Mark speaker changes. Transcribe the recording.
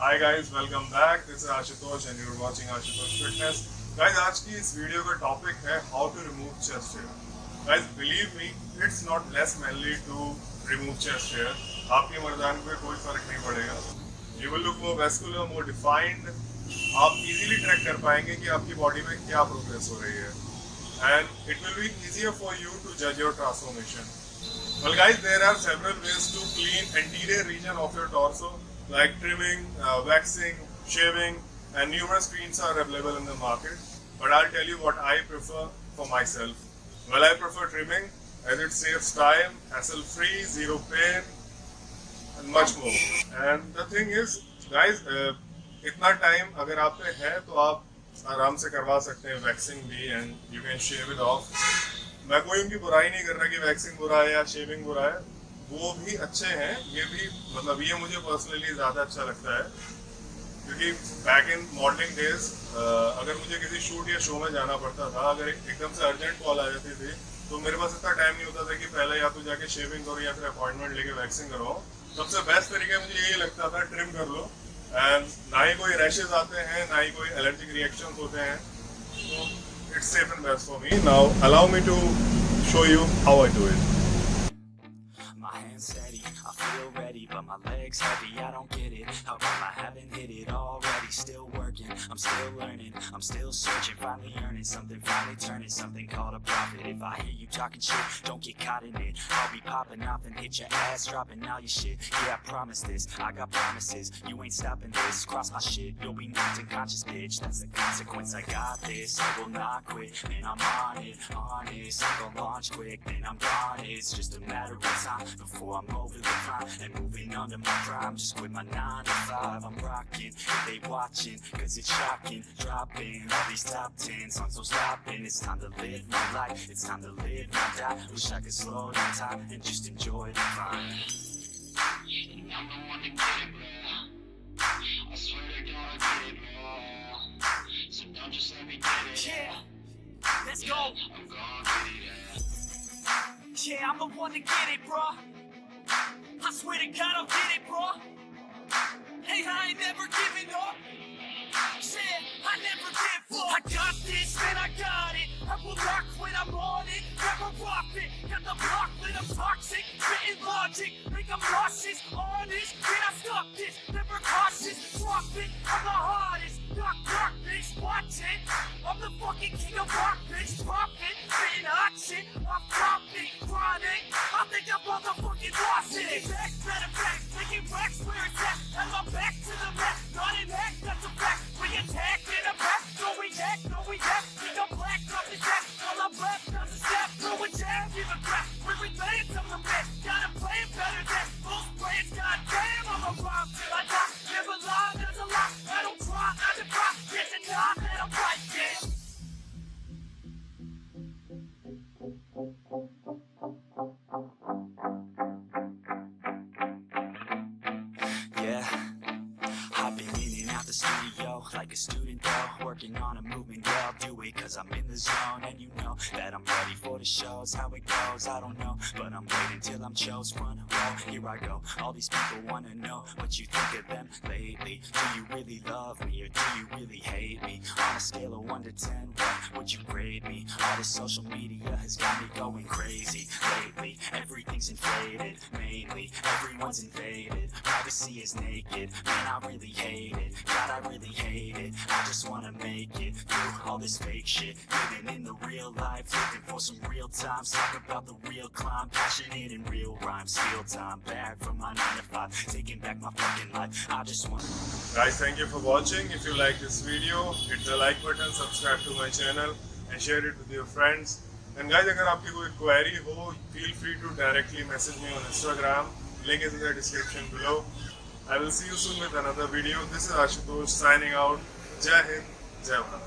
Speaker 1: Hi guys, welcome back. This is Ashutosh and you're watching Ashutosh Fitness. Guys, आज की इस video का topic है how to remove chest hair. Guys, believe me, it's not less manly to remove chest hair. आपकी मर्दानगी पे कोई फर्क नहीं पड़ेगा. You will look more vascular, more defined. आप easily track कर पाएंगे कि आपकी बॉडी में क्या प्रोग्रेस हो रही है. And it will be easier for you to judge your transformation. Well guys, there are several ways to clean anterior region of your torso. Like trimming, waxing, shaving, and numerous creams are available in the market. But I'll tell you what I prefer for myself. Well, I prefer trimming as it saves time, hassle-free, zero pain, and much more. And the thing is, guys, इतना time अगर आप पे है तो आप आराम से करवा सकते हैं waxing भी and you can shave it off. मैं कोई उनकी बुराई नहीं कर रहा कि waxing बुरा है या shaving बुरा है. वो भी अच्छे हैं, ये भी मतलब ये मुझे पर्सनली ज़्यादा अच्छा लगता है क्योंकि बैक इन मॉडलिंग डेज अगर मुझे किसी शूट या शो में जाना पड़ता था, अगर एकदम से अर्जेंट कॉल आ जाती थी तो मेरे पास इतना टाइम नहीं होता था कि पहले या तो जाके शेविंग करो या फिर अपॉइंटमेंट लेके वैक्सिंग करवाओ. सबसे बेस्ट तरीका मुझे यही लगता था, ट्रिम कर लो एंड ना ही कोई रैशेज आते हैं ना ही कोई एलर्जिक रिएक्शन होते हैं. तो it's safe and best for me. Now allow me to show you how I do it.
Speaker 2: My hands steady, I feel ready, but my legs heavy, I don't get it. How come I haven't hit it already? Still working, I'm still learning, I'm still searching, finally earning something, finally turning something called a profit. If I hear you talking shit, don't get caught in it. I'll be popping off and hit your ass, dropping all your shit. Yeah, I promise this, I got promises, you ain't stopping this. Cross my shit, you'll be knocked unconscious, bitch. That's the consequence, I got this, I will not quit. Man, I'm on it, honest, I'm gonna launch quick, then I'm gone. It's just a matter of time before I'm over the prime and moving under my prime. Just quit my 9 to 5, I'm rocking, they watching, cause it's shocking. Dropping all these top 10 songs, so stopping. It's time to live my life, it's time to live my die. Wish I could slow down time and just enjoy the climb. And I'm the one to get it, bro. I swear to God, I get it, bro. So don't just let me get it. Yeah, let's go. I'm gonna get it, yeah, I'm the one to get it, bro. I swear to God I'll get it, bro. Hey, I ain't never giving up. Yeah, I never give up. I got this, man, I got it. I will rock when I'm on it. Never rock it. Got the block lit, I'm toxic. Written logic, make them nauseous. Honest, can I stop this? Never cautious, drop it. I'm the hardest. Knock, bitch, watch it. I'm the fucking king of rock, bitch. Pop it, written hot shit. I'm popping, chronic. I think I'm motherfucking lost it. Back, better back, making racks where it's at. And I'm back to the back, not an act, that's a fact. We attack in the back, no react, no react. Think I'm black, off the jack. All I'm left, does a step, throw a jab, give a crap. We're related to the man, gotta play it better than most players. Goddamn, I'm a bomb till I die. Never lie, there's a lot. I don't cry, I defy. Get the nod, and I'm right, yeah. I've been in and out the studio like a student though, working on a movement, yeah, I'll do it cause I'm in the zone. And you know that I'm ready for the shows, how it goes, I don't know, but I'm waiting till I'm chose. Front row, here I go, all these people wanna know what you think of them lately. Do you really love me or do you really hate me? On a scale of 1 to 10, what would you grade me? All this social media has got me going crazy lately. Everything's inflated, mainly everyone's invaded. Privacy is naked, man, I really hate it. God, I really hate it. I just wanna make it through all this fake shit. Living in the real life, looking for some real times. Talk about the real climb, passionate in real rhymes. Steal time back from my 9 to 5, taking back my fucking life. I just want.
Speaker 1: Guys, thank you for watching. If you like this video, hit the like button, subscribe to my channel and share it with your friends. And guys, अगर आपकी कोई query हो, feel free to directly message me on Instagram. Link is in the description below. I will see you soon with another video. This is Ashutosh signing out. Jai Hind, Jai Bharat.